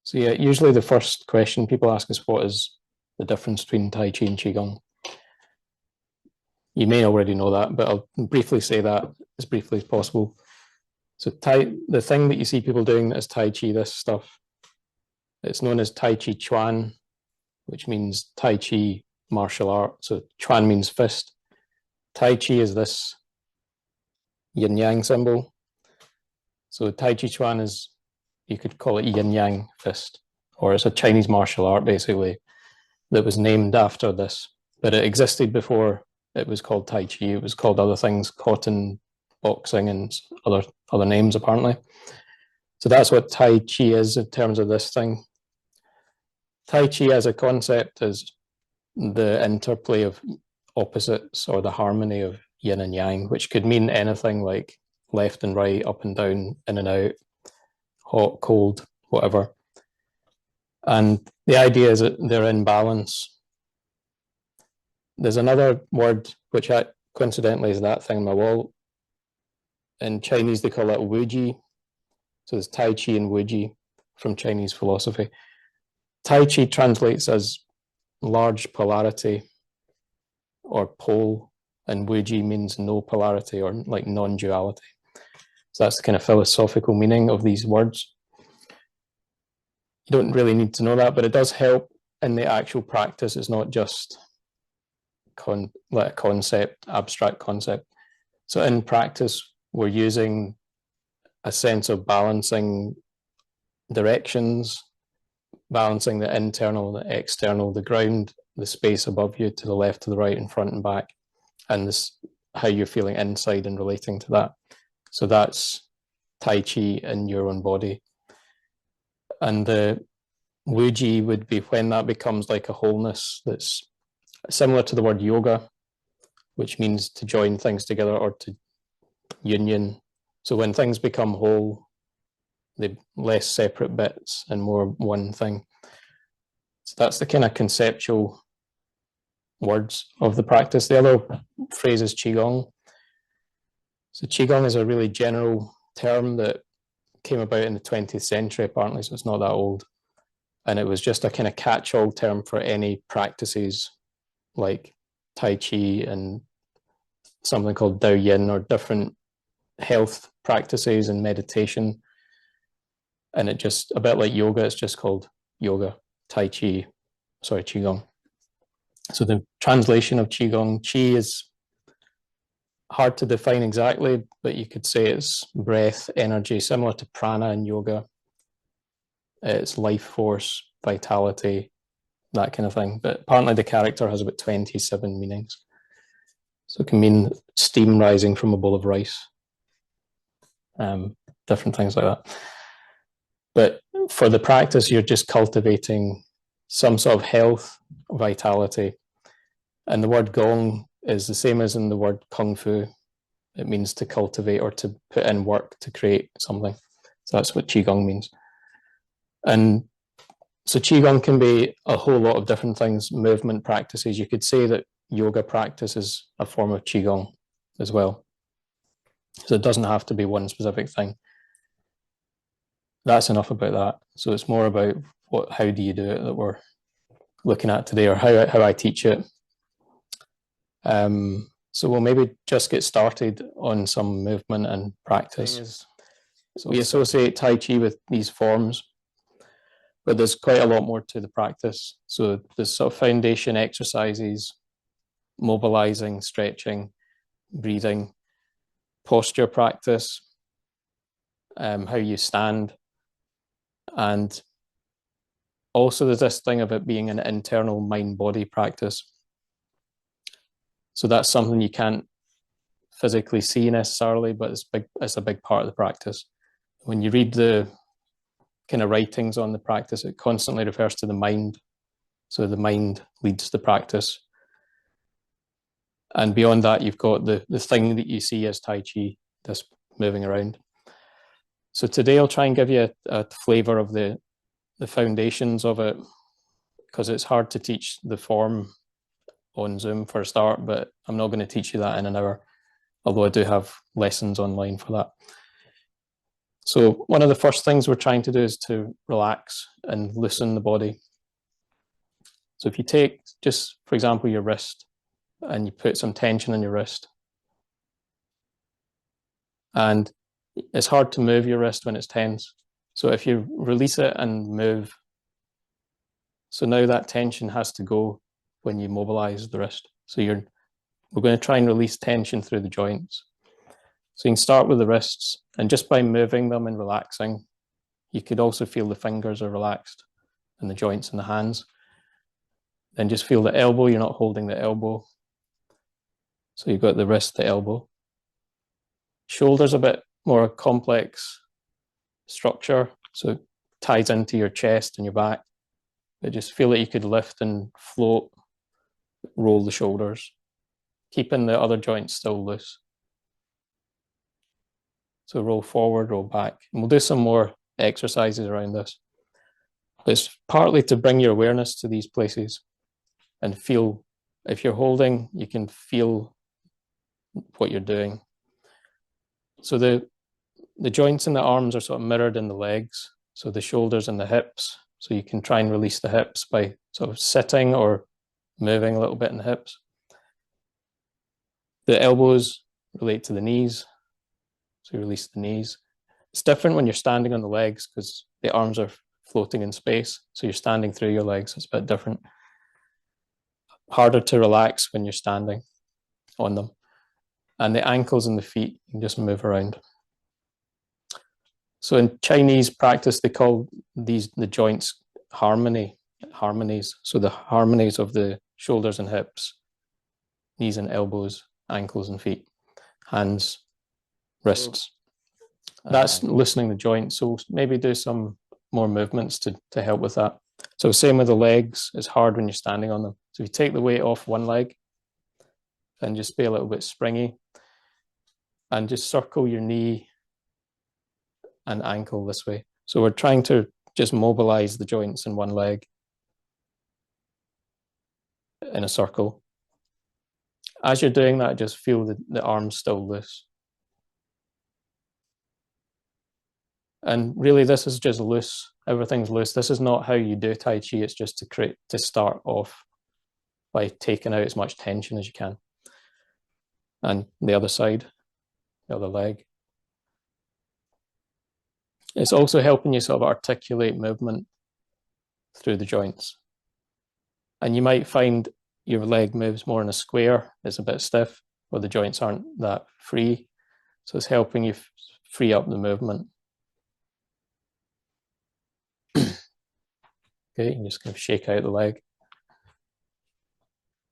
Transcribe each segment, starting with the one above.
So yeah, usually the first question people ask is, what is the difference between Tai Chi and Qigong? You may already know that, but I'll briefly say that as briefly as possible. So the thing that you see people doing is Tai Chi, this stuff, it's known as Tai Chi Chuan, which means Tai Chi martial art. So Chuan means fist. Tai Chi is this yin yang symbol. So Tai Chi Chuan is, you could call it yin yang fist, or it's a Chinese martial art basically that was named after this, but it existed before it was called Tai Chi. It was called other things, cotton boxing and other names apparently. So that's what Tai Chi is in terms of this thing. Tai Chi as a concept is the interplay of opposites, or the harmony of yin and yang, which could mean anything like left and right, up and down, in and out, hot, cold, whatever. And the idea is that they're in balance. There's another word, which coincidentally is that thing on my wall. In Chinese, they call it Wuji. So there's Tai Chi and Wuji from Chinese philosophy. Tai Chi translates as large polarity or pole, and Wuji means no polarity or like non-duality. So that's the kind of philosophical meaning of these words. You don't really need to know that, but it does help in the actual practice. It's not just like a concept, abstract concept. So in practice, we're using a sense of balancing directions, balancing the internal, the external, the ground, the space above you, to the left, to the right, and front and back, and this how you're feeling inside and relating to that. So that's Tai Chi in your own body. And the Wuji would be when that becomes like a wholeness that's similar to the word yoga, which means to join things together or to union. So when things become whole, they're less separate bits and more one thing. So that's the kind of conceptual words of the practice. The other phrase is Qigong. So Qigong is a really general term that came about in the 20th century, apparently, so it's not that old. And it was just a kind of catch-all term for any practices like Tai Chi and something called Dao Yin, or different health practices and meditation. And it just, a bit like yoga, it's just called yoga, Qigong. So the translation of Qigong, Qi is hard to define exactly, but you could say it's breath, energy, similar to prana in yoga. It's life force, vitality, that kind of thing. But apparently the character has about 27 meanings. So it can mean steam rising from a bowl of rice, different things like that. But for the practice, you're just cultivating some sort of health, vitality. And the word gong is the same as in the word kung fu. It means to cultivate or to put in work to create something. So that's what Qigong means. And so Qigong can be a whole lot of different things, movement practices. You could say that yoga practice is a form of Qigong as well. So it doesn't have to be one specific thing. That's enough about that. So it's more about how do you do it that we're looking at today, or how I teach it. So we'll maybe just get started on some movement and practice. So we associate Tai Chi with these forms, but there's quite a lot more to the practice. So there's sort of foundation exercises, mobilizing, stretching, breathing, posture practice, how you stand. And also there's this thing of it being an internal mind-body practice. So that's something you can't physically see necessarily, but it's a big part of the practice. When you read the kind of writings on the practice, it constantly refers to the mind. So the mind leads the practice. And beyond that, you've got the thing that you see as Tai Chi, this moving around. So today I'll try and give you a flavor of the foundations of it, because it's hard to teach the form on Zoom for a start, but I'm not going to teach you that in an hour, although I do have lessons online for that. So one of the first things we're trying to do is to relax and loosen the body. So if you take just, for example, your wrist and you put some tension on your wrist, and it's hard to move your wrist when it's tense. So if you release it and move, so now that tension has to go when you mobilize the wrist. So we're going to try and release tension through the joints. So you can start with the wrists, and just by moving them and relaxing, you could also feel the fingers are relaxed and the joints in the hands. Then just feel the elbow, you're not holding the elbow. So you've got the wrist, the elbow. Shoulders a bit more complex structure, so it ties into your chest and your back. But just feel that you could lift and float, roll the shoulders, keeping the other joints still loose. So roll forward, roll back. And we'll do some more exercises around this. It's partly to bring your awareness to these places and feel, if you're holding, you can feel what you're doing. So the joints in the arms are sort of mirrored in the legs. So the shoulders and the hips. So you can try and release the hips by sort of sitting or moving a little bit in the hips. The elbows relate to the knees. So you release the knees. It's different when you're standing on the legs because the arms are floating in space. So you're standing through your legs. It's a bit different. Harder to relax when you're standing on them. And the ankles and the feet, you can just move around. So in Chinese practice, they call the joints harmonies. So the harmonies of the shoulders and hips, knees and elbows, ankles and feet, hands, wrists. That's loosening the joints. So maybe do some more movements to help with that. So same with the legs, it's hard when you're standing on them. So if you take the weight off one leg, then just be a little bit springy and just circle your knee and ankle this way. So we're trying to just mobilize the joints in one leg in a circle. As you're doing that, just feel the arms still loose. And really, this is just loose. Everything's loose. This is not how you do Tai Chi. It's just to start off by taking out as much tension as you can. And the other side, the other leg. It's also helping you sort of articulate movement through the joints. And you might find your leg moves more in a square, it's a bit stiff, or the joints aren't that free. So it's helping you free up the movement. Okay, you just kind of shake out the leg.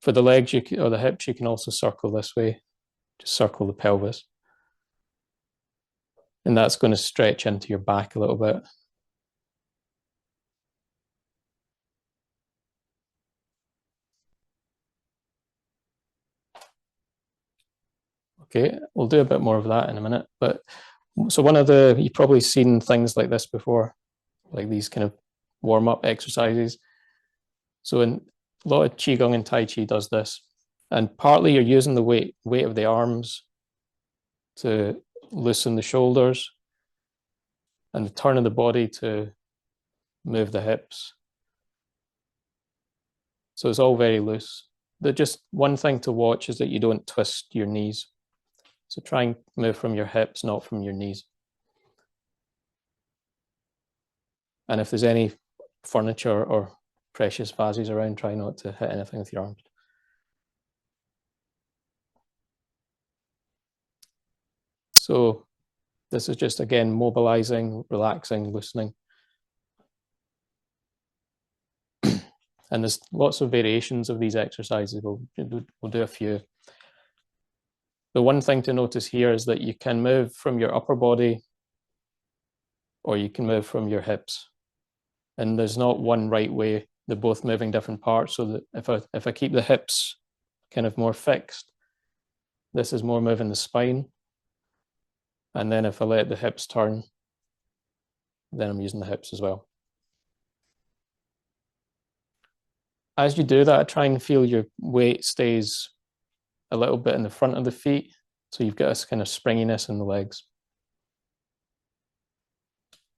For the legs or the hips, you can also circle this way, just circle the pelvis. And that's going to stretch into your back a little bit. Okay, we'll do a bit more of that in a minute. But so you've probably seen things like this before, like these kind of warm-up exercises. So a lot of Qigong and Tai Chi does this. And partly you're using the weight of the arms to loosen the shoulders and the turn of the body to move the hips. So it's all very loose. Just one thing to watch is that you don't twist your knees. So try and move from your hips, not from your knees. And if there's any furniture or precious vases around, try not to hit anything with your arms. So this is just, again, mobilizing, relaxing, loosening. And there's lots of variations of these exercises. We'll do a few. The one thing to notice here is that you can move from your upper body or you can move from your hips. And there's not one right way. They're both moving different parts. So that if I keep the hips kind of more fixed, this is more moving the spine. And then if I let the hips turn, then I'm using the hips as well. As you do that, try and feel your weight stays a little bit in the front of the feet. So you've got this kind of springiness in the legs.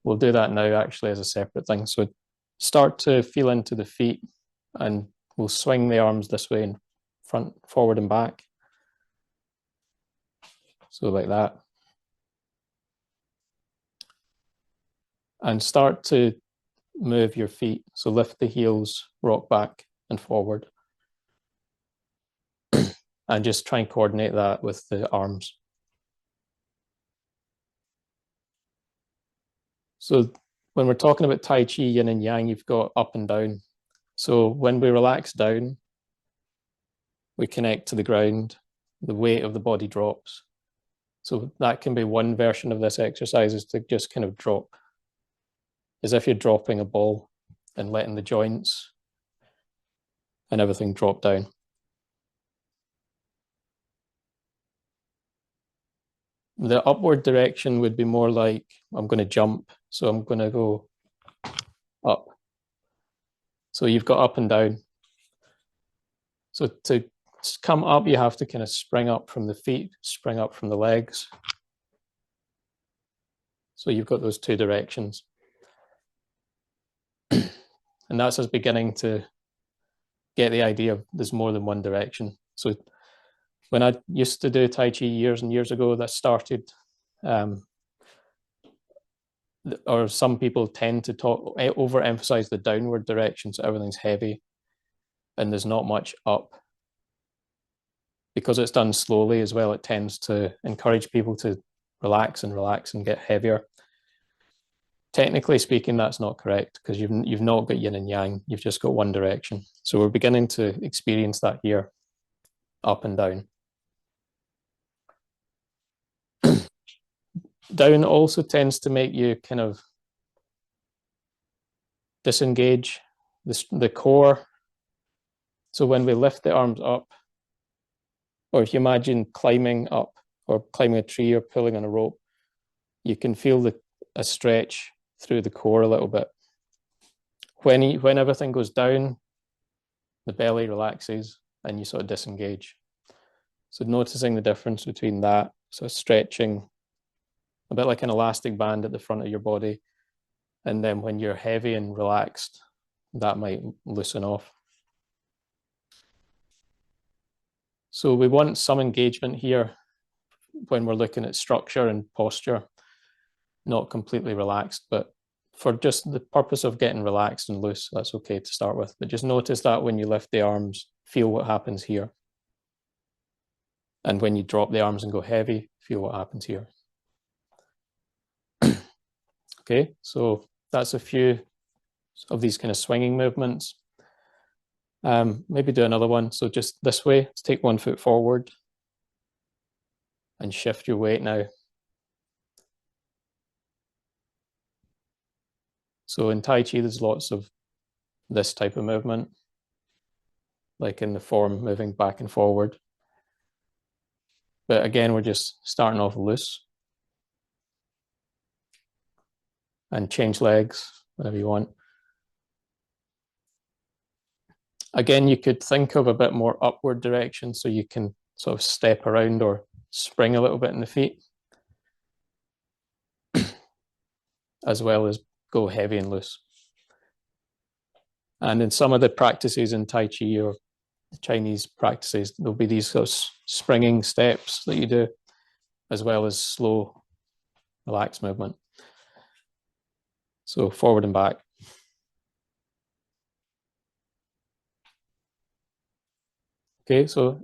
we'll do that now actually as a separate thing. So start to feel into the feet, and we'll swing the arms this way and front, forward and back. So like that. And start to move your feet. So lift the heels, rock back and forward. And just try and coordinate that with the arms. So when we're talking about Tai Chi, yin and yang, you've got up and down. So when we relax down, we connect to the ground, the weight of the body drops. So that can be one version of this exercise, is to just kind of drop, as if you're dropping a ball and letting the joints and everything drop down. The upward direction would be more like, I'm going to jump, so I'm going to go up. So you've got up and down. So to come up, you have to kind of spring up from the feet, spring up from the legs. So you've got those two directions. And that's us beginning to get the idea of there's more than one direction. So when I used to do Tai Chi years and years ago, that started, or some people tend to overemphasize the downward direction, so everything's heavy and there's not much up. Because it's done slowly as well, it tends to encourage people to relax and get heavier. Technically speaking, that's not correct, because you've not got yin and yang, you've just got one direction. So we're beginning to experience that here, up and down. Down also tends to make you kind of disengage the core. So when we lift the arms up, or if you imagine climbing up or climbing a tree or pulling on a rope, you can feel a stretch through the core a little bit. When everything goes down, the belly relaxes and you sort of disengage. So noticing the difference between that, so stretching, a bit like an elastic band at the front of your body, and then when you're heavy and relaxed, that might loosen off. So we want some engagement here when we're looking at structure and posture, not completely relaxed, but for just the purpose of getting relaxed and loose, that's okay to start with. But just notice that when you lift the arms, feel what happens here. And when you drop the arms and go heavy, feel what happens here. Okay, so that's a few of these kind of swinging movements. Maybe do another one. So just this way, let's take 1 foot forward and shift your weight now. So in Tai Chi, there's lots of this type of movement, like in the form moving back and forward. But again, we're just starting off loose. And change legs whenever you want. Again, you could think of a bit more upward direction, so you can sort of step around or spring a little bit in the feet, as well as go heavy and loose. And in some of the practices in Tai Chi or Chinese practices, there'll be these sort of springing steps that you do, as well as slow, relaxed movement. So forward and back. Okay, so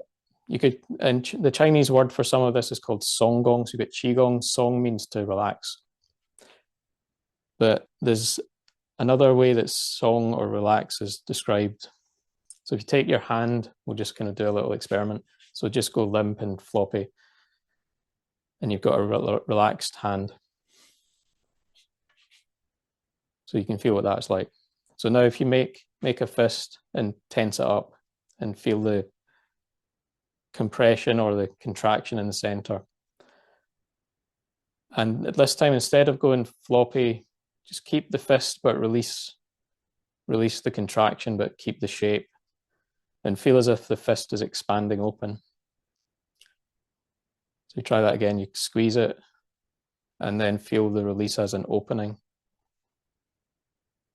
you could, and the Chinese word for some of this is called song gong. So you've got qigong. Song means to relax. But there's another way that song or relax is described. So if you take your hand, we'll just kind of do a little experiment. So just go limp and floppy. And you've got a relaxed hand. So you can feel what that's like. So now if you make a fist and tense it up and feel the compression or the contraction in the center. And at this time, instead of going floppy, just keep the fist, but release the contraction, but keep the shape. And feel as if the fist is expanding open. So you try that again, you squeeze it, and then feel the release as an opening.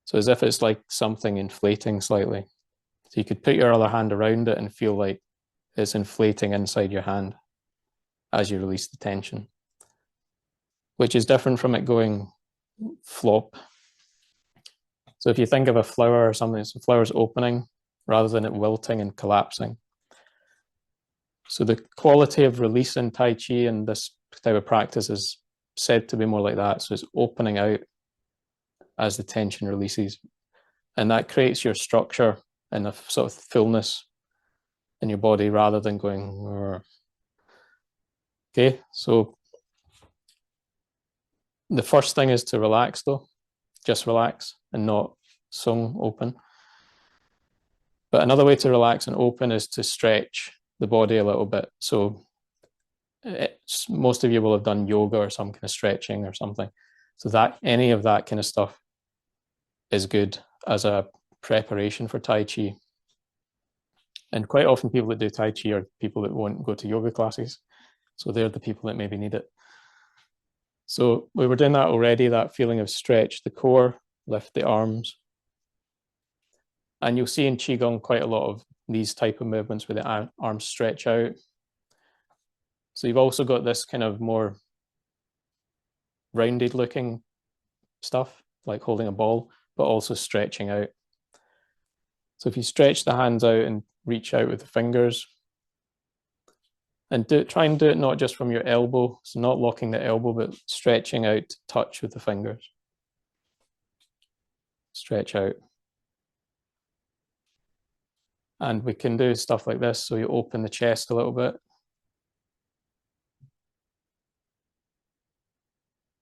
So as if it's like something inflating slightly. So you could put your other hand around it and feel like it's inflating inside your hand as you release the tension, which is different from it going flop. So if you think of a flower or something, so the flower's opening rather than it wilting and collapsing. So the quality of release in Tai Chi and this type of practice is said to be more like that. So it's opening out as the tension releases. And that creates your structure and a sort of fullness in your body rather than going. Rrr. Okay, so the first thing is to relax though, just relax and not sung open. But another way to relax and open is to stretch the body a little bit. So most of you will have done yoga or some kind of stretching or something. So that any of that kind of stuff is good as a preparation for Tai Chi. And quite often people that do Tai Chi are people that won't go to yoga classes. So they're the people that maybe need it. So we were doing that already, that feeling of stretch the core, lift the arms. And you'll see in Qigong quite a lot of these type of movements where the arms stretch out. So you've also got this kind of more rounded looking stuff, like holding a ball, but also stretching out. So if you stretch the hands out and reach out with the fingers, and try and do it not just from your elbow, so not locking the elbow, but stretching out to touch with the fingers. Stretch out. And we can do stuff like this. So you open the chest a little bit.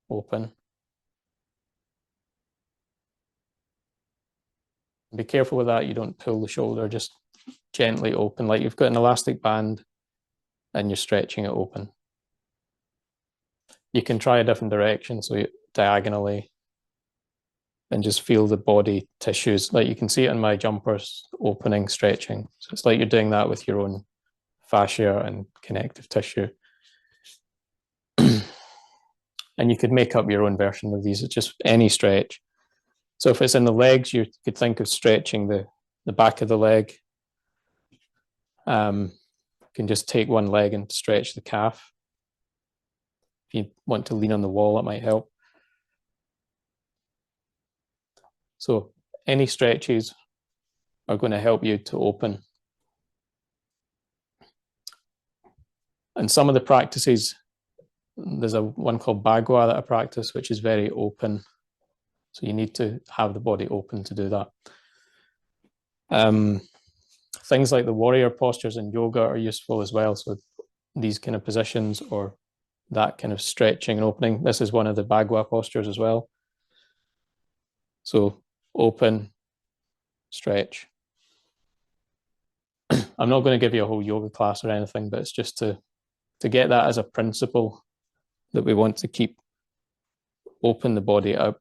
Open. Be careful with that. You don't pull the shoulder, just gently open, like you've got an elastic band and you're stretching it open. You can try a different direction, so you diagonally, and just feel the body tissues. Like you can see it in my jumpers, opening, stretching. So it's like you're doing that with your own fascia and connective tissue. And you could make up your own version of these. It's just any stretch. So if it's in the legs, you could think of stretching the back of the leg. You can just take one leg and stretch the calf. If you want to lean on the wall, it might help. So any stretches are going to help you to open. And some of the practices, there's one called Bagua that I practice, which is very open. So you need to have the body open to do that. Things like the warrior postures in yoga are useful as well. So these kind of positions or that kind of stretching and opening. This is one of the Bagua postures as well. So open, stretch. I'm not going to give you a whole yoga class or anything, but it's just to get that as a principle that we want to keep open the body up.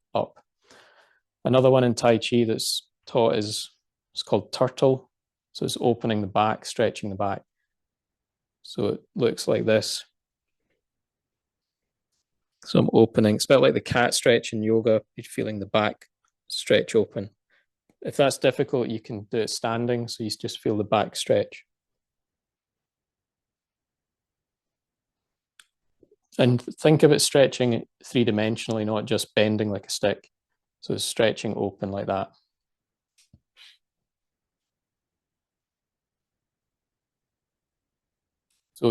Another one in Tai Chi that's taught is it's called turtle. So it's opening the back, stretching the back. So it looks like this. So I'm opening. It's a bit like the cat stretch in yoga. You're feeling the back stretch open. If that's difficult, you can do it standing. So you just feel the back stretch. And think of it stretching three-dimensionally, not just bending like a stick. So it's stretching open like that. So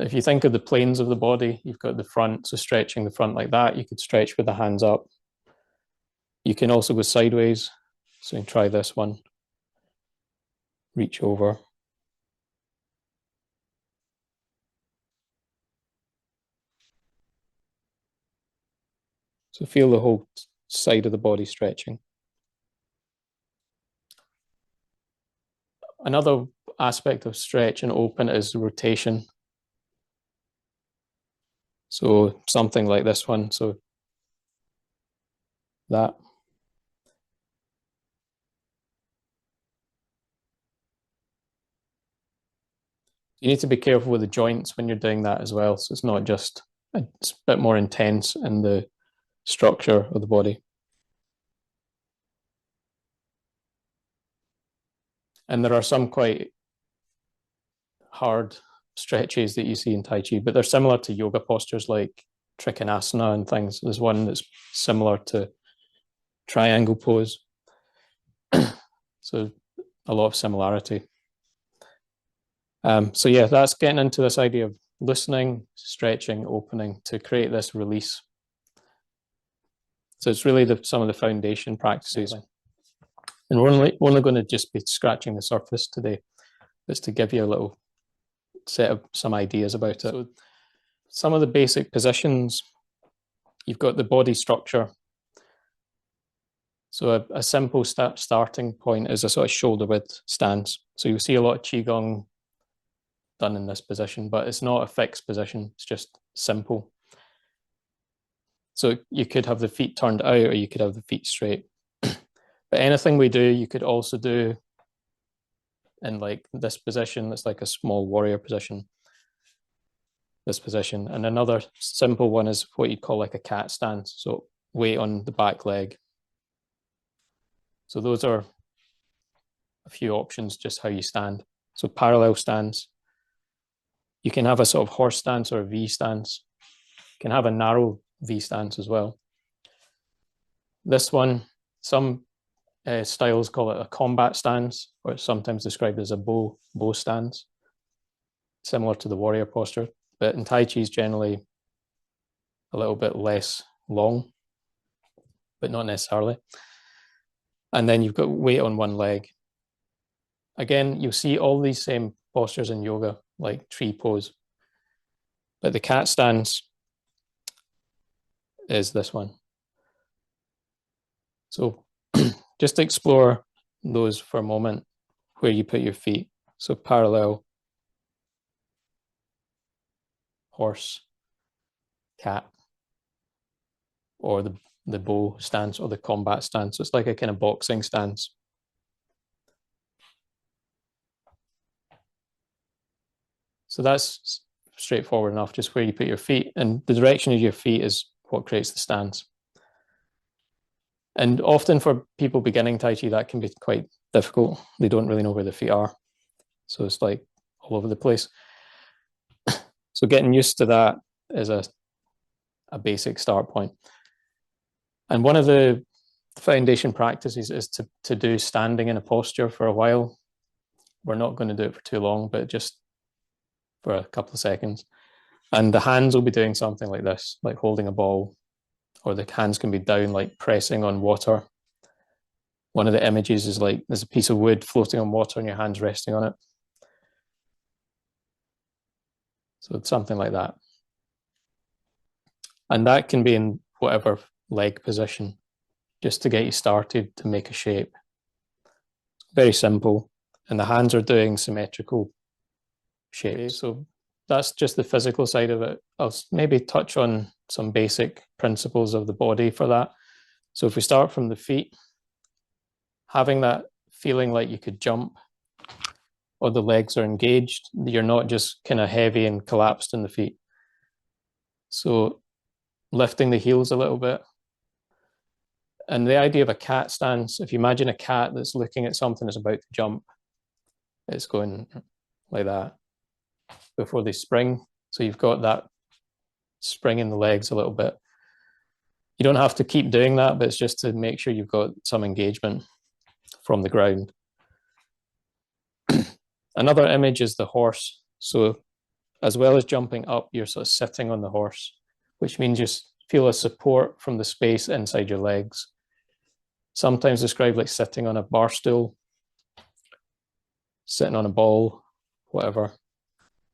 if you think of the planes of the body, you've got the front, so stretching the front like that. You could stretch with the hands up. You can also go sideways. So you can try this one. Reach over. So feel the whole side of the body stretching. Another aspect of stretch and open is rotation. So something like this one. So that. You need to be careful with the joints when you're doing that as well. So it's not just, it's a bit more intense in the structure of the body. And there are some quite hard stretches that you see in Tai Chi, but they're similar to yoga postures like Trikonasana and things. There's one that's similar to triangle pose. So a lot of similarity. So yeah, that's getting into this idea of loosening, stretching, opening to create this release. So it's really some of the foundation practices. And we're only going to just be scratching the surface today, just to give you a little set of some ideas about it. So some of the basic positions, you've got the body structure. So a simple starting point is a sort of shoulder width stance. So you'll see a lot of Qigong done in this position, but it's not a fixed position. It's just simple. So you could have the feet turned out or you could have the feet straight. But anything we do, you could also do in like this position. It's like a small warrior position, this position. And another simple one is what you'd call like a cat stance. So weight on the back leg. So those are a few options, just how you stand. So parallel stance. You can have a sort of horse stance or a V stance. You can have a narrow V stance as well. This one, some styles call it a combat stance, or it's sometimes described as a bow stance, similar to the warrior posture. But in Tai Chi is generally a little bit less long, but not necessarily. And then you've got weight on one leg. Again, you'll see all these same postures in yoga, like tree pose. But the cat stance is this one. So just explore those for a moment, where you put your feet. So parallel, horse, cat, or the bow stance or the combat stance. So it's like a kind of boxing stance. So that's straightforward enough, just where you put your feet, and the direction of your feet is what creates the stance. And often for people beginning Tai Chi, that can be quite difficult. They don't really know where their feet are. So it's like all over the place. So getting used to that is a basic start point. And one of the foundation practices is to do standing in a posture for a while. We're not going to do it for too long, but just for a couple of seconds. And the hands will be doing something like this, like holding a ball, or the hands can be down, like pressing on water. One of the images is like there's a piece of wood floating on water and your hands resting on it. So it's something like that. And that can be in whatever leg position, just to get you started to make a shape. Very simple. And the hands are doing symmetrical shapes. So that's just the physical side of it. I'll maybe touch on some basic principles of the body for that. So if we start from the feet, having that feeling like you could jump or the legs are engaged, you're not just kind of heavy and collapsed in the feet. So lifting the heels a little bit. And the idea of a cat stance, if you imagine a cat that's looking at something that's about to jump, it's going like that before they spring. So you've got that spring in the legs a little bit. You don't have to keep doing that, but it's just to make sure you've got some engagement from the ground. Another image is the horse. So as well as jumping up, you're sort of sitting on the horse, which means you feel a support from the space inside your legs. Sometimes described like sitting on a bar stool, sitting on a ball, whatever.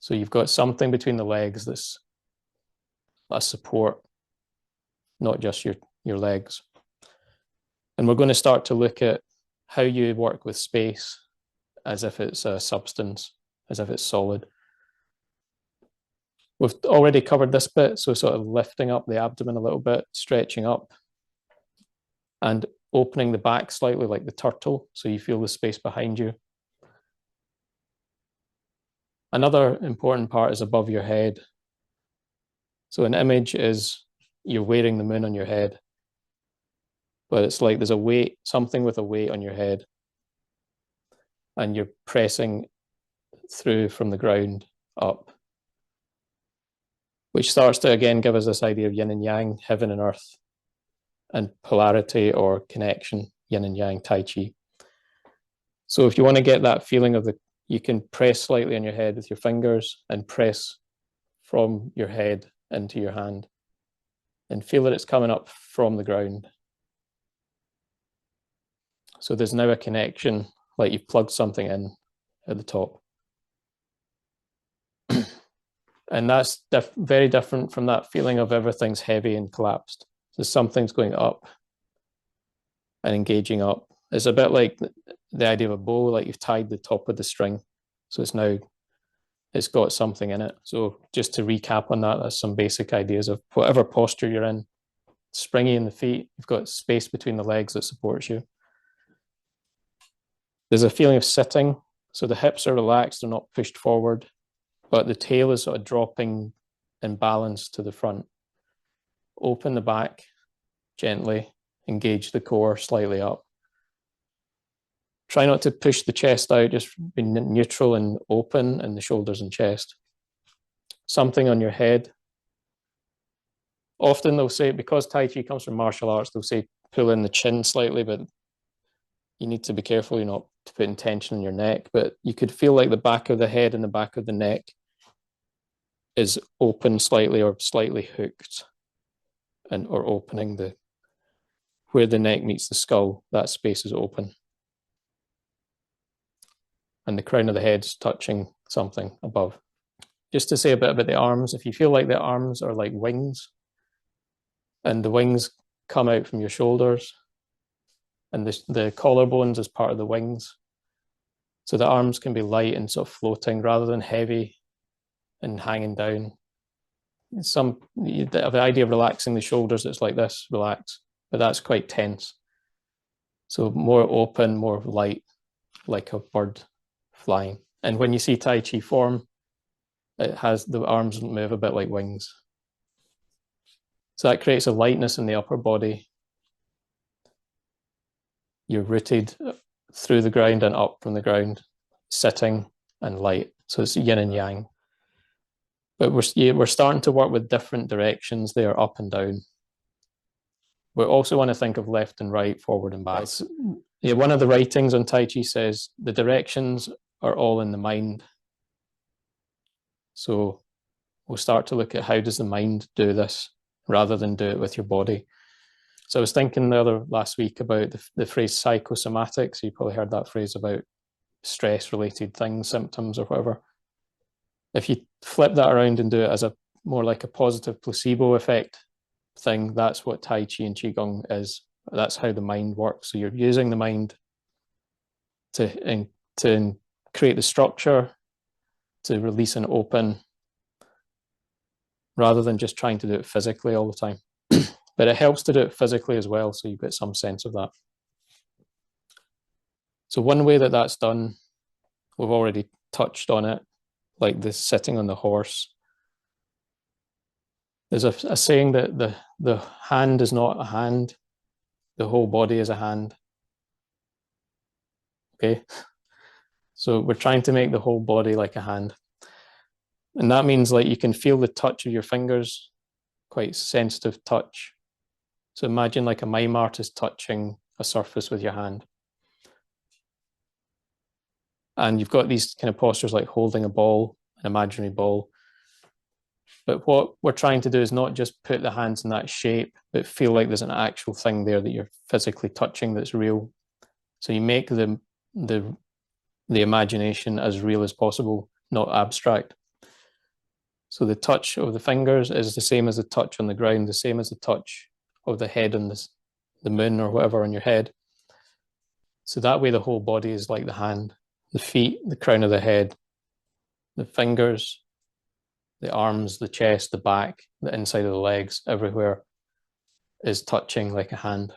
So you've got something between the legs that's a support, not just your legs. And we're going to start to look at how you work with space as if it's a substance, as if it's solid. We've already covered this bit, so sort of lifting up the abdomen a little bit, stretching up, and opening the back slightly like the turtle, so you feel the space behind you. Another important part is above your head. So an image is you're wearing the moon on your head, but it's like there's a weight, something with a weight on your head. and you're pressing through from the ground up, which starts to again give us this idea of yin and yang, heaven and earth, and polarity or connection, yin and yang, Tai Chi. So if you want to get that feeling of you can press slightly on your head with your fingers and press from your head into your hand and feel that it's coming up from the ground. So there's now a connection, like you've plugged something in at the top. And that's very different from that feeling of everything's heavy and collapsed. So something's going up and engaging up. It's a bit like the idea of a bow, like you've tied the top of the string. So it's got something in it. So just to recap on that, that's some basic ideas of whatever posture you're in. Springy in the feet, you've got space between the legs that supports you. There's a feeling of sitting. So the hips are relaxed, they're not pushed forward, but the tail is sort of dropping in balance to the front. Open the back gently, engage the core slightly up. Try not to push the chest out, just be neutral and open in the shoulders and chest. Something on your head. Often they'll say, because Tai Chi comes from martial arts, they'll say pull in the chin slightly, but you need to be careful you're not putting tension in your neck. But you could feel like the back of the head and the back of the neck is open slightly or slightly hooked, or opening where the neck meets the skull, that space is open. And the crown of the head's touching something above. Just to say a bit about the arms, if you feel like the arms are like wings, and the wings come out from your shoulders, and the collarbones is part of the wings. So the arms can be light and sort of floating rather than heavy and hanging down. The idea of relaxing the shoulders, it's like this, relax, but that's quite tense. So more open, more light, like a bird flying. And when you see Tai Chi form, it has the arms move a bit like wings. So that creates a lightness in the upper body. You're rooted through the ground and up from the ground, sitting and light. So it's yin and yang. But we're starting to work with different directions there, up and down. We also want to think of left and right, forward and back. One of the writings on Tai Chi says the directions are all in the mind. So we'll start to look at how does the mind do this rather than do it with your body. So I was thinking last week about the phrase psychosomatic. So you probably heard that phrase about stress-related things, symptoms or whatever. If you flip that around and do it as more like a positive placebo effect thing, that's what Tai Chi and Qigong is. That's how the mind works. So you're using the mind to create the structure, to release and open, rather than just trying to do it physically all the time. But it helps to do it physically as well, so you get some sense of that. So one way that that's done, we've already touched on it, like this sitting on the horse. There's a saying that the hand is not a hand, the whole body is a hand. Okay, so we're trying to make the whole body like a hand. And that means like you can feel the touch of your fingers, quite sensitive touch. So imagine like a mime artist touching a surface with your hand. And you've got these kind of postures like holding a ball, an imaginary ball. But what we're trying to do is not just put the hands in that shape, but feel like there's an actual thing there that you're physically touching that's real. So you make the imagination as real as possible, not abstract. So the touch of the fingers is the same as the touch on the ground, the same as the touch of the head on the moon or whatever on your head. So that way the whole body is like the hand, the feet, the crown of the head, the fingers, the arms, the chest, the back, the inside of the legs, everywhere is touching like a hand.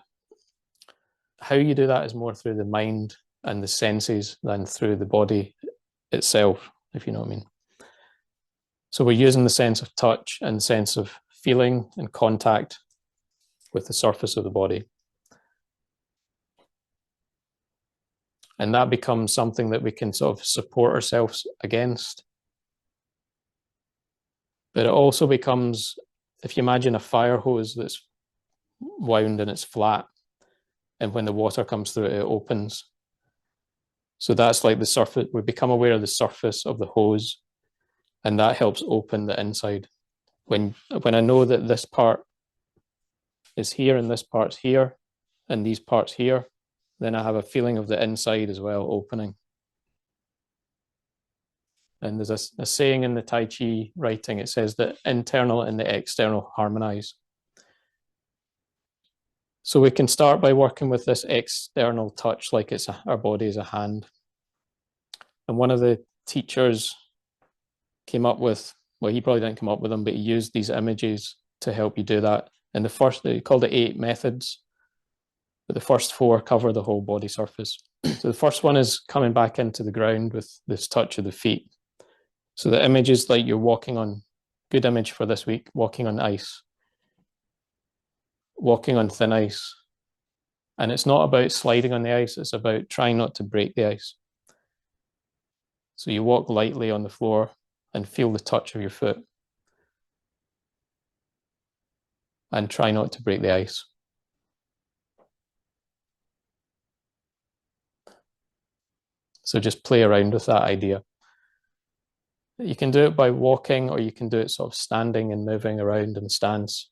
How you do that is more through the mind and the senses than through the body itself, if you know what I mean. So we're using the sense of touch and sense of feeling and contact with the surface of the body. And that becomes something that we can sort of support ourselves against. But it also becomes, if you imagine a fire hose that's wound and it's flat, and when the water comes through it, it opens. So that's like the surface, we become aware of the surface of the hose, and that helps open the inside. When I know that this part is here and this part's here and these parts here, then I have a feeling of the inside as well opening. And there's a saying in the Tai Chi writing, it says that internal and the external harmonize. So we can start by working with this external touch like it's our body is a hand. And one of the teachers came up with, well, he probably didn't come up with them, but he used these images to help you do that. And the first, he called it 8 methods, but the first 4 cover the whole body surface. So the first one is coming back into the ground with this touch of the feet. So the image is like you're walking on, good image for this week, walking on ice, walking on thin ice. And it's not about sliding on the ice, it's about trying not to break the ice. So you walk lightly on the floor and feel the touch of your foot. And try not to break the ice. So just play around with that idea. You can do it by walking, or you can do it sort of standing and moving around in stance.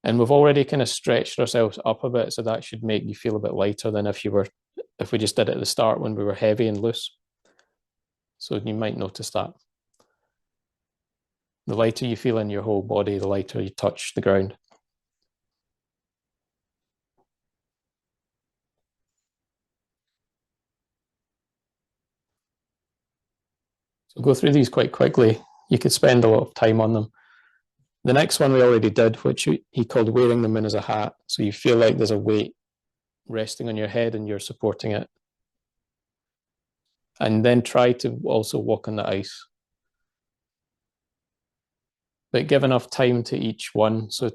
And we've already kind of stretched ourselves up a bit, so that should make you feel a bit lighter than if we just did it at the start when we were heavy and loose. So you might notice that. The lighter you feel in your whole body, the lighter you touch the ground. So go through these quite quickly. You could spend a lot of time on them. The next one we already did, which he called wearing the moon as a hat. So you feel like there's a weight resting on your head and you're supporting it. And then try to also walk on the ice. But give enough time to each one. So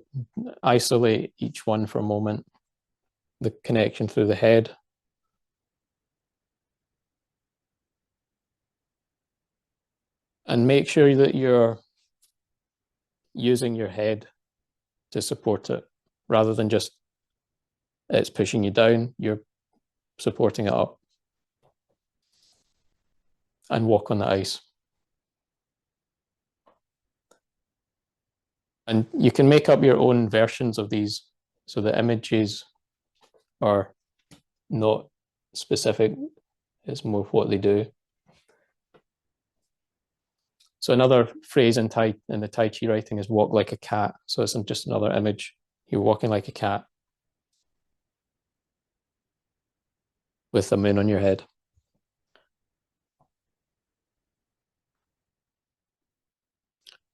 isolate each one for a moment. The connection through the head. And make sure that you're using your head to support it, rather than just it's pushing you down, you're supporting it up. And walk on the ice. And you can make up your own versions of these. So the images are not specific, it's more what they do. So another phrase in the Tai Chi writing is walk like a cat. So it's just another image. You're walking like a cat with the moon on your head.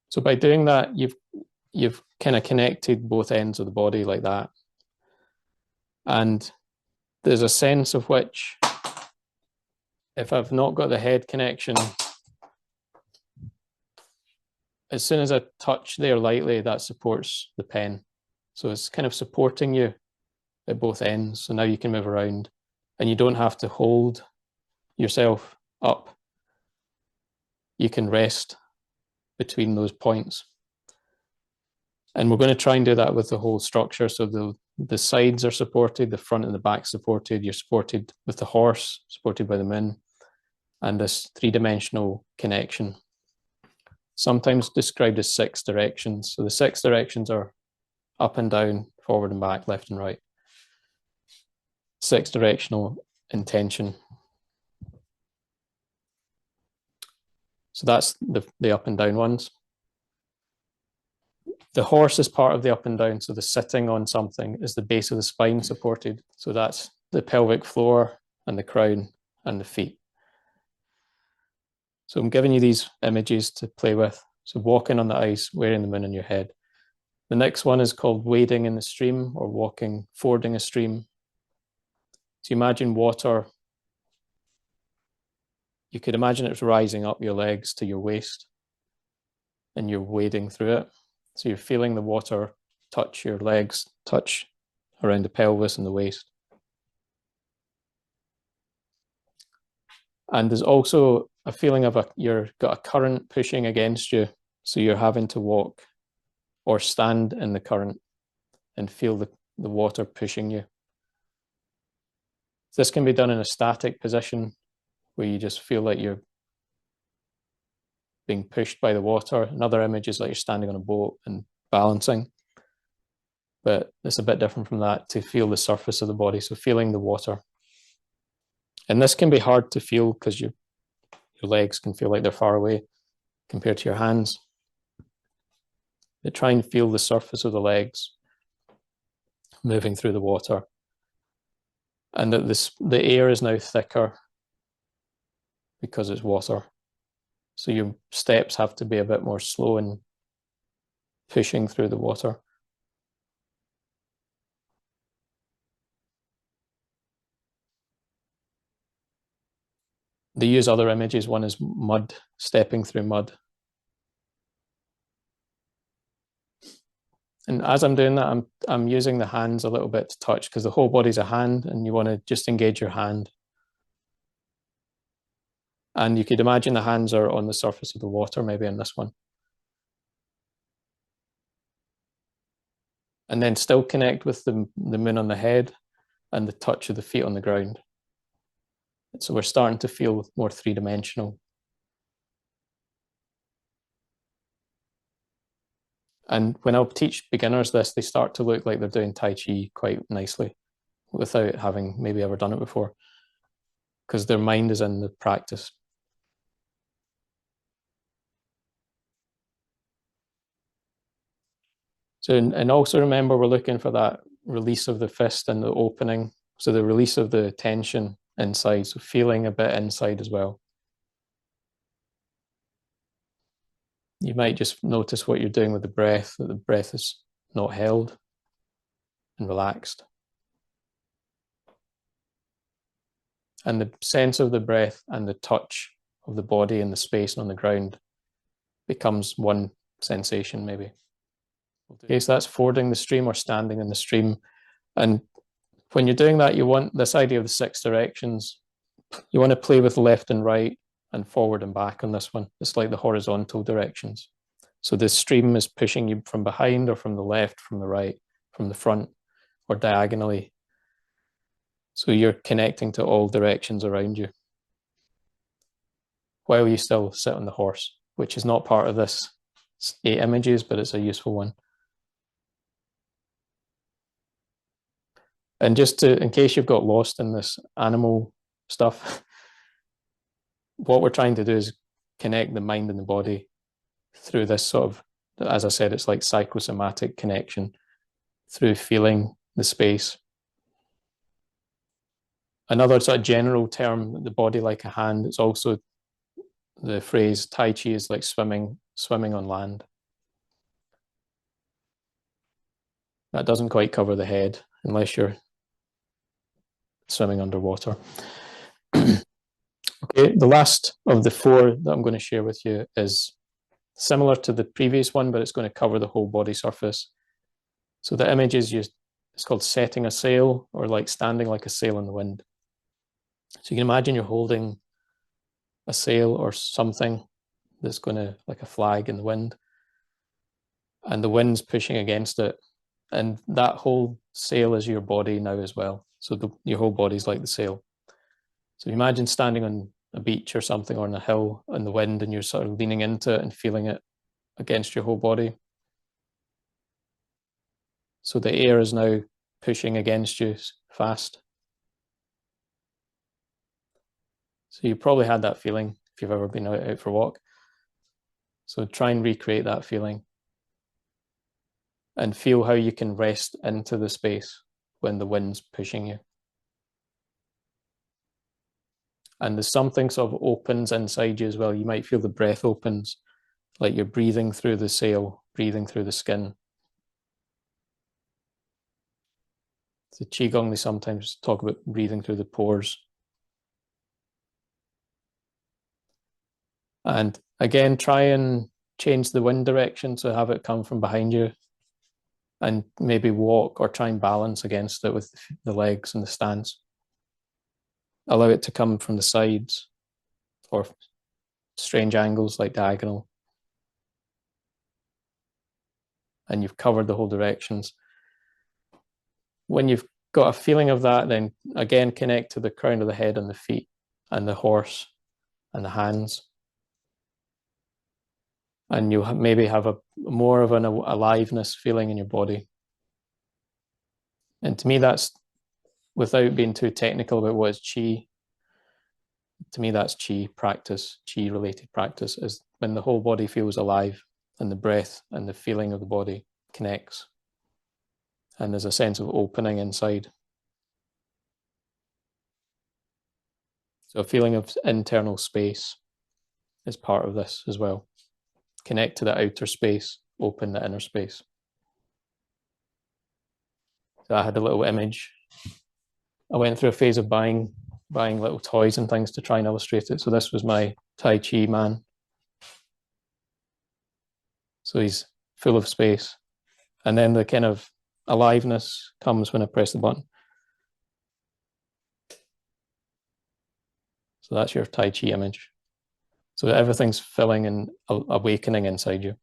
So by doing that, you've kind of connected both ends of the body like that. And there's a sense of which, if I've not got the head connection, as soon as I touch there lightly, that supports the pen. So it's kind of supporting you at both ends. So now you can move around and you don't have to hold yourself up. You can rest between those points. And we're going to try and do that with the whole structure. So the sides are supported, the front and the back supported. You're supported with the horse, supported by the moon, and this 3-dimensional connection. Sometimes described as 6 directions. So the 6 directions are up and down, forward and back, left and right. 6 directional intention. So that's the up and down ones. The horse is part of the up and down. So the sitting on something is the base of the spine supported. So that's the pelvic floor and the crown and the feet. So I'm giving you these images to play with. So walking on the ice, wearing the moon on your head. The next one is called wading in the stream, or walking, fording a stream. So you imagine water. You could imagine it's rising up your legs to your waist and you're wading through it. So you're feeling the water touch your legs, touch around the pelvis and the waist. And there's also a feeling of you've got a current pushing against you. So you're having to walk or stand in the current and feel the water pushing you. This can be done in a static position where you just feel like you're being pushed by the water. Another image is like you're standing on a boat and balancing. But it's a bit different from that, to feel the surface of the body, so feeling the water. And this can be hard to feel because your legs can feel like they're far away compared to your hands. But try and feel the surface of the legs moving through the water. And that the air is now thicker because it's water. So your steps have to be a bit more slow and pushing through the water. They use other images. One is mud, stepping through mud. And as I'm doing that, I'm using the hands a little bit to touch, because the whole body's a hand and you want to just engage your hand. And you could imagine the hands are on the surface of the water, maybe in this one. And then still connect with the moon on the head and the touch of the feet on the ground. So we're starting to feel more three-dimensional. And when I'll teach beginners this, they start to look like they're doing Tai Chi quite nicely without having maybe ever done it before, because their mind is in the practice. So, and also remember, we're looking for that release of the fist and the opening. So the release of the tension inside, so feeling a bit inside as well. You might just notice what you're doing with the breath, that the breath is not held and relaxed. And the sense of the breath and the touch of the body and the space on the ground becomes one sensation, maybe. Okay, so that's fording the stream or standing in the stream. And when you're doing that, you want this idea of the 6 directions. You want to play with left and right and forward and back on this one. It's like the horizontal directions. So the stream is pushing you from behind or from the left, from the right, from the front, or diagonally. So you're connecting to all directions around you while you still sit on the horse, which is not part of this 8 images, but it's a useful one. And just in case you've got lost in this animal stuff, what we're trying to do is connect the mind and the body through this sort of, as I said, it's like psychosomatic connection through feeling the space. Another sort of general term, the body like a hand, it's also the phrase Tai Chi is like swimming on land. That doesn't quite cover the head unless you're swimming underwater. Okay, the last of the 4 that I'm going to share with you is similar to the previous one, but it's going to cover the whole body surface. So the image is used, it's called setting a sail, or like standing like a sail in the wind. So you can imagine you're holding a sail or something that's going to, like a flag in the wind, and the wind's pushing against it. And that whole sail is your body now as well. So your whole body's like the sail. So imagine standing on a beach or something, or on a hill in the wind, and you're sort of leaning into it and feeling it against your whole body. So the air is now pushing against you fast. So you probably had that feeling if you've ever been out for a walk. So try and recreate that feeling and feel how you can rest into the space when the wind's pushing you. And there's something sort of opens inside you as well. You might feel the breath opens, like you're breathing through the sail, breathing through the skin. So Qigong, they sometimes talk about breathing through the pores. And again, try and change the wind direction, so have it come from behind you. and maybe walk or try and balance against it with the legs and the stance. Allow it to come from the sides or strange angles like diagonal. And you've covered the whole directions. When you've got a feeling of that, then again connect to the crown of the head and the feet and the horse and the hands. And you'll maybe have a more of an aliveness feeling in your body. And to me, that's, without being too technical about what is qi, to me, that's qi practice, qi related practice, is when the whole body feels alive and the breath and the feeling of the body connects. And there's a sense of opening inside. So a feeling of internal space is part of this as well. Connect to the outer space, open the inner space. So I had a little image. I went through a phase of buying little toys and things to try and illustrate it. So this was my Tai Chi man. So he's full of space. And then the kind of aliveness comes when I press the button. So that's your Tai Chi image. So everything's filling and awakening inside you.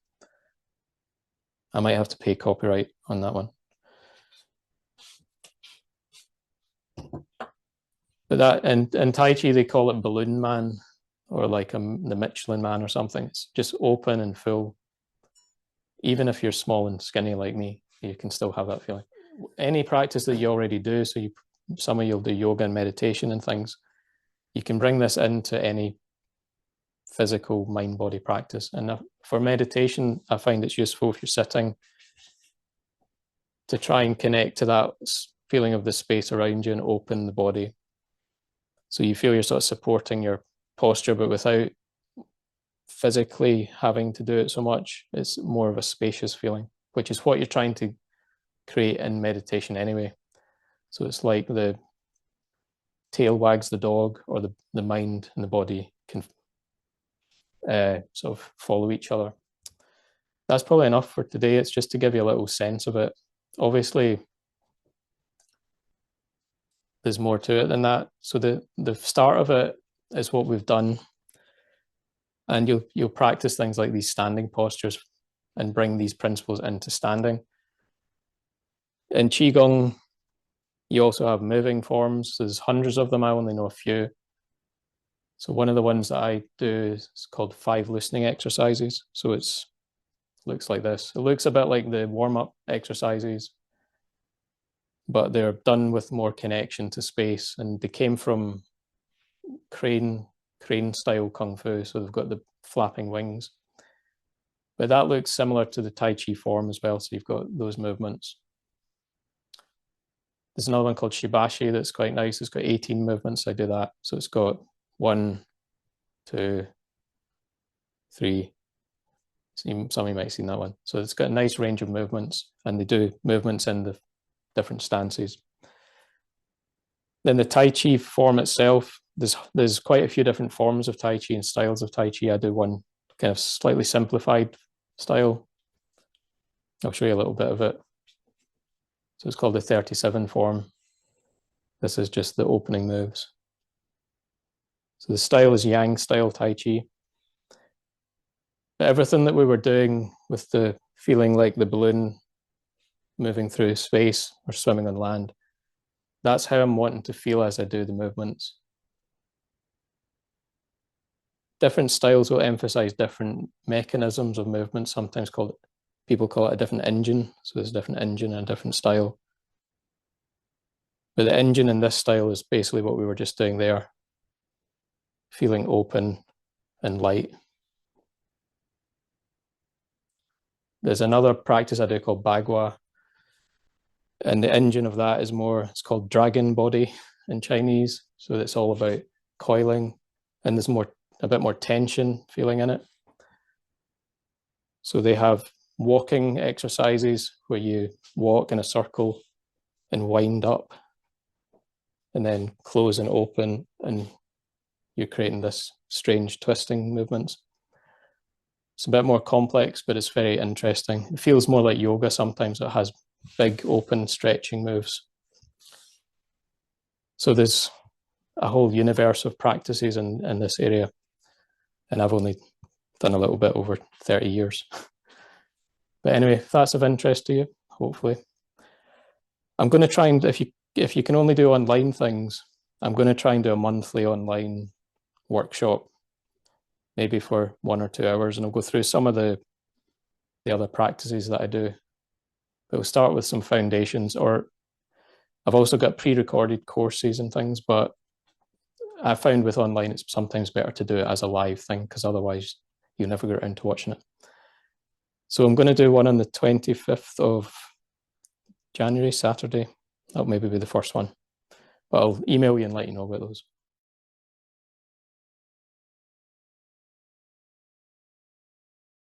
I might have to pay copyright on that one. But that, in Tai Chi, they call it Balloon Man, or like the Michelin Man or something. It's just open and full. Even if you're small and skinny like me, you can still have that feeling. Any practice that you already do, so some of you'll do yoga and meditation and things, you can bring this into any physical mind-body practice. And for meditation, I find it's useful if you're sitting to try and connect to that feeling of the space around you and open the body. So you feel you're sort of supporting your posture, but without physically having to do it so much. It's more of a spacious feeling, which is what you're trying to create in meditation anyway. So it's like the tail wags the dog, or the mind and the body can sort of follow each other. That's probably enough for today. It's just to give you a little sense of it. Obviously, there's more to it than that. So the start of it is what we've done. And you'll practice things like these standing postures and bring these principles into standing. In Qigong, you also have moving forms. There's hundreds of them. I only know a few. So one of the ones that I do is called 5 loosening exercises. So it looks like this. It looks a bit like the warm-up exercises, but they're done with more connection to space. And they came from crane style Kung Fu. So they've got the flapping wings. But that looks similar to the Tai Chi form as well. So you've got those movements. There's another one called Shibashi that's quite nice. It's got 18 movements. I do that. So it's got 1, 2, 3. Some of you might have seen that one. So it's got a nice range of movements, and they do movements in the different stances. Then the Tai Chi form itself, there's quite a few different forms of Tai Chi and styles of Tai Chi. I do one kind of slightly simplified style. I'll show you a little bit of it. So it's called the 37 form. This is just the opening moves. So the style is Yang style Tai Chi. But everything that we were doing with the feeling like the balloon moving through space or swimming on land, that's how I'm wanting to feel as I do the movements. Different styles will emphasize different mechanisms of movement, sometimes people call it a different engine. So there's a different engine and a different style. But the engine in this style is basically what we were just doing there. Feeling open and light. There's another practice I do called Bagua. And the engine of that is it's called dragon body in Chinese. So it's all about coiling, and there's a bit more tension feeling in it. So they have walking exercises where you walk in a circle and wind up and then close and open, and you're creating this strange twisting movements. It's a bit more complex, but it's very interesting. It feels more like yoga sometimes. It has big open stretching moves. So there's a whole universe of practices in this area, and I've only done a little bit over 30 years. But anyway, if that's of interest to you, hopefully. I'm going to try and, if you can only do online things, I'm going to try and do a monthly online workshop, maybe for 1 or 2 hours, and I'll go through some of the other practices that I do. But we'll start with some foundations, or I've also got pre-recorded courses and things, but I found with online it's sometimes better to do it as a live thing, because otherwise you never get around to watching it. So I'm going to do one on the 25th of January, Saturday. That'll maybe be the first one, but I'll email you and let you know about those.